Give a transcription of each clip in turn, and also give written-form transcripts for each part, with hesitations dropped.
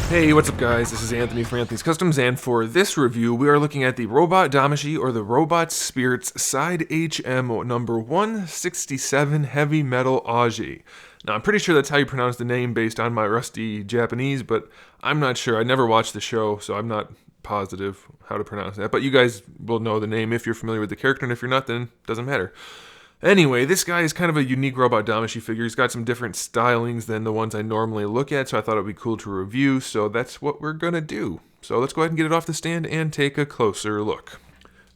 Hey, what's up guys? This is Anthony from Anthony's Customs, and for this review, we are looking at the Robot Damashii, or the Robot Spirits Side HM number 167 Heavy Metal AUGE. Now, I'm pretty sure that's how you pronounce the name based on my rusty Japanese, but I'm not sure. I never watched the show, so I'm not positive how to pronounce that. But you guys will know the name if you're familiar with the character, and if you're not, then it doesn't matter. Anyway, this guy is kind of a unique Robot Damashii figure. He's got some different stylings than the ones I normally look at, so I thought it would be cool to review, so that's what we're going to do. So let's go ahead and get it off the stand and take a closer look.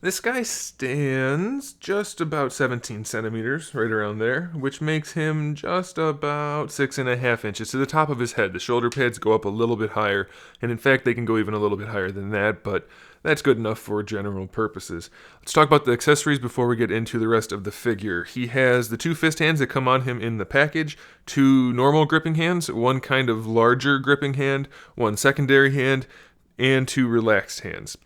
This guy stands just about 17 centimeters, right around there, which makes him just about 6.5 inches to the top of his head. The shoulder pads go up a little bit higher, and in fact they can go even a little bit higher than that, but that's good enough for general purposes. Let's talk about the accessories before we get into the rest of the figure. He has the 2 fist hands that come on him in the package, 2 normal gripping hands, 1 kind of larger gripping hand, 1 secondary hand, and 2 relaxed hands.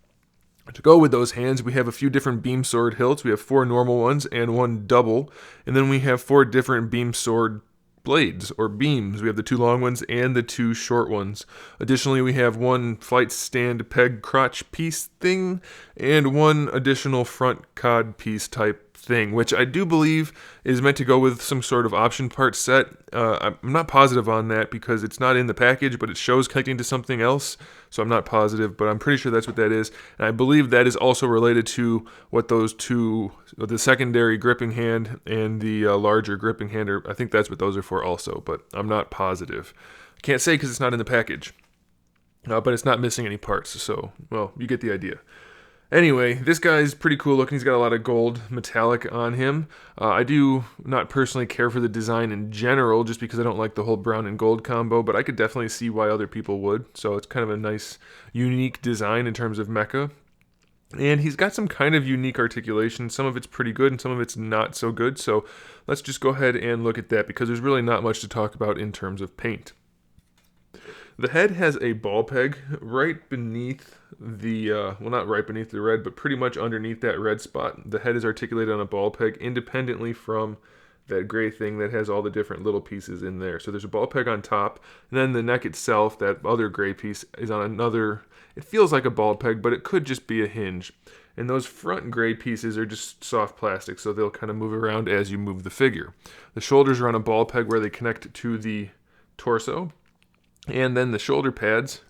To go with those hands, we have a few different beam sword hilts. We have 4 normal ones and 1 double, and then we have 4 different beam sword blades or beams. We have the 2 long ones and the 2 short ones. Additionally, we have 1 flight stand peg crotch piece thing and 1 additional front cod piece type thing, which I do believe is meant to go with some sort of option part set. I'm not positive on that because it's not in the package, but it shows connecting to something else, so I'm not positive, but I'm pretty sure that's what that is. And I believe that is also related to what those 2, the secondary gripping hand and the larger gripping hand, I think that's what those are for also, but I'm not positive. I can't say because it's not in the package, but it's not missing any parts, so, well, you get the idea. Anyway, this guy's pretty cool looking. He's got a lot of gold metallic on him. I do not personally care for the design in general, just because I don't like the whole brown and gold combo, but I could definitely see why other people would. So it's kind of a nice, unique design in terms of mecha. And he's got some kind of unique articulation. Some of it's pretty good and some of it's not so good. So let's just go ahead and look at that, because there's really not much to talk about in terms of paint. The head has a ball peg right beneath the, well, not right beneath the red, but pretty much underneath that red spot. The head is articulated on a ball peg independently from that gray thing that has all the different little pieces in there. So there's a ball peg on top, and then the neck itself, that other gray piece, is on another, it feels like a ball peg, but it could just be a hinge. And those front gray pieces are just soft plastic, so they'll kind of move around as you move the figure. The shoulders are on a ball peg where they connect to the torso. And then the shoulder pads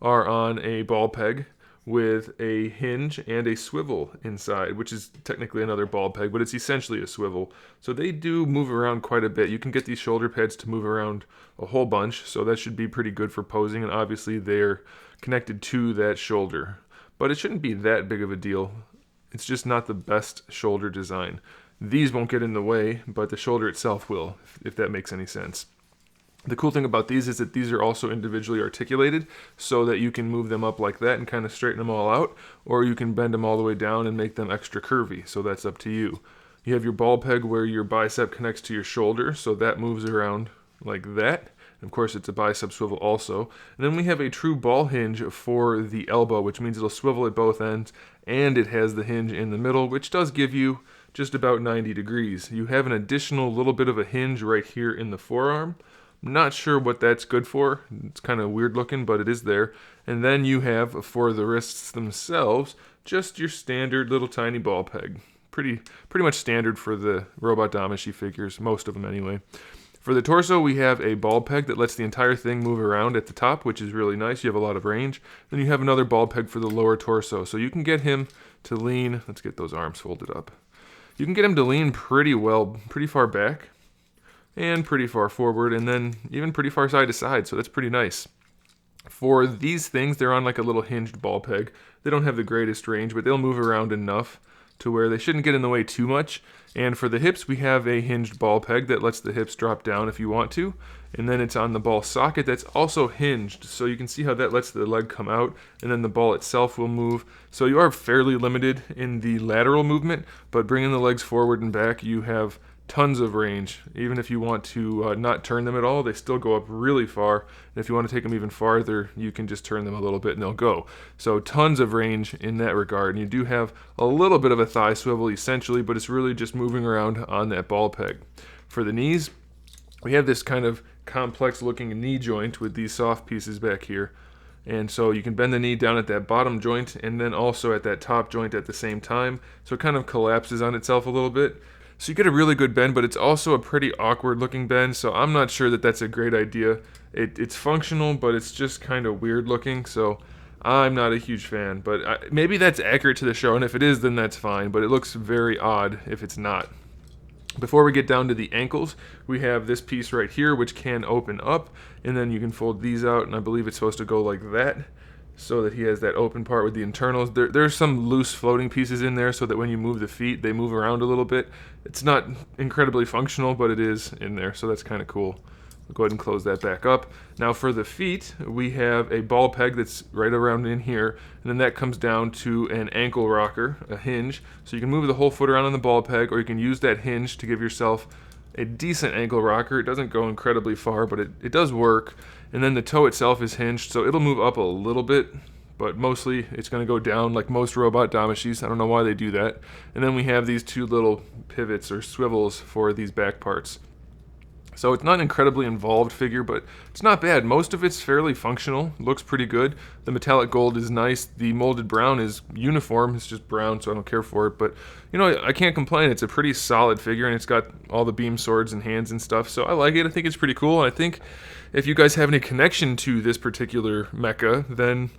are on a ball peg with a hinge and a swivel inside, which is technically another ball peg, but it's essentially a swivel. So they do move around quite a bit. You can get these shoulder pads to move around a whole bunch, so that should be pretty good for posing, and obviously they're connected to that shoulder. But it shouldn't be that big of a deal. It's just not the best shoulder design. These won't get in the way, but the shoulder itself will, if that makes any sense. The cool thing about these is that these are also individually articulated, so that you can move them up like that and kind of straighten them all out, or you can bend them all the way down and make them extra curvy, so that's up to you. You have your ball peg where your bicep connects to your shoulder, so that moves around like that. And of course, it's a bicep swivel also. And then we have a true ball hinge for the elbow, which means it'll swivel at both ends, and it has the hinge in the middle, which does give you just about 90 degrees. You have an additional little bit of a hinge right here in the forearm. Not sure what that's good for. It's kind of weird looking, but it is there. And then you have, for the wrists themselves, just your standard little tiny ball peg. Pretty much standard for the Robot Damashii figures, most of them anyway. For the torso, we have a ball peg that lets the entire thing move around at the top, which is really nice. You have a lot of range. Then you have another ball peg for the lower torso. So you can get him to lean, let's get those arms folded up. You can get him to lean pretty well, pretty far back, and pretty far forward, and then even pretty far side to side, so that's pretty nice. For these things, they're on like a little hinged ball peg. They don't have the greatest range, but they'll move around enough to where they shouldn't get in the way too much. And for the hips, we have a hinged ball peg that lets the hips drop down if you want to, and then it's on the ball socket that's also hinged, so you can see how that lets the leg come out, and then the ball itself will move. So you are fairly limited in the lateral movement, but bringing the legs forward and back, you have tons of range. Even if you want to not turn them at all, they still go up really far. And if you want to take them even farther, you can just turn them a little bit and they'll go. So tons of range in that regard. And you do have a little bit of a thigh swivel essentially, but it's really just moving around on that ball peg. For the knees, we have this kind of complex looking knee joint with these soft pieces back here. And so you can bend the knee down at that bottom joint and then also at that top joint at the same time. So it kind of collapses on itself a little bit. So you get a really good bend, but it's also a pretty awkward looking bend. So I'm not sure that that's a great idea. It's functional, but it's just kind of weird looking. So I'm not a huge fan. But maybe that's accurate to the show. And if it is, then that's fine. But it looks very odd if it's not. Before we get down to the ankles, we have this piece right here which can open up, and then you can fold these out, and I believe it's supposed to go like that so that he has that open part with the internals. There's some loose floating pieces in there so that when you move the feet, they move around a little bit. It's not incredibly functional, but it is in there, so that's kind of cool. We'll go ahead and close that back up. Now for the feet, we have a ball peg that's right around in here, and then that comes down to an ankle rocker, a hinge. So you can move the whole foot around on the ball peg, or you can use that hinge to give yourself a decent ankle rocker. It doesn't go incredibly far, but it does work. And then the toe itself is hinged, so it'll move up a little bit, but mostly it's going to go down like most Robot Damashis. I don't know why they do that. And then we have these two little pivots or swivels for these back parts. So it's not an incredibly involved figure, but it's not bad. Most of it's fairly functional, looks pretty good. The metallic gold is nice. The molded brown is uniform. It's just brown, so I don't care for it. But, you know, I can't complain. It's a pretty solid figure, and it's got all the beam swords and hands and stuff. So I like it. I think it's pretty cool. And I think if you guys have any connection to this particular mecha, then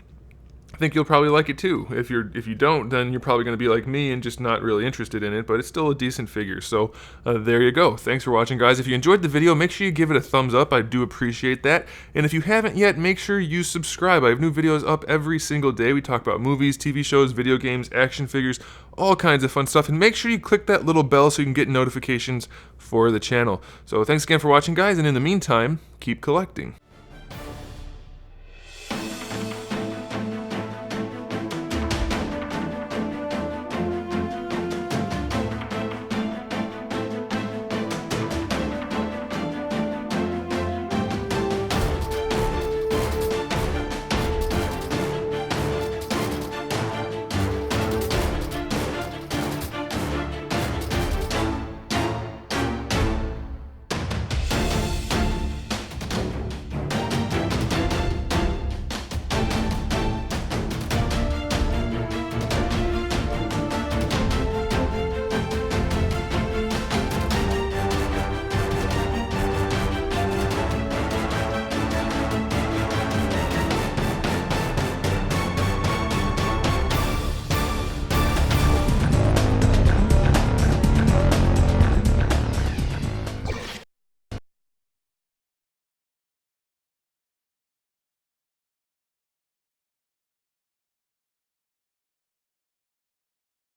I think you'll probably like it too. If you don't, then you're probably going to be like me and just not really interested in it, but it's still a decent figure. So there you go. Thanks for watching, guys. If you enjoyed the video, make sure you give it a thumbs up. I do appreciate that. And if you haven't yet, make sure you subscribe. I have new videos up every single day. We talk about movies, TV shows, video games, action figures, all kinds of fun stuff. And make sure you click that little bell so you can get notifications for the channel. So thanks again for watching, guys. And in the meantime, keep collecting.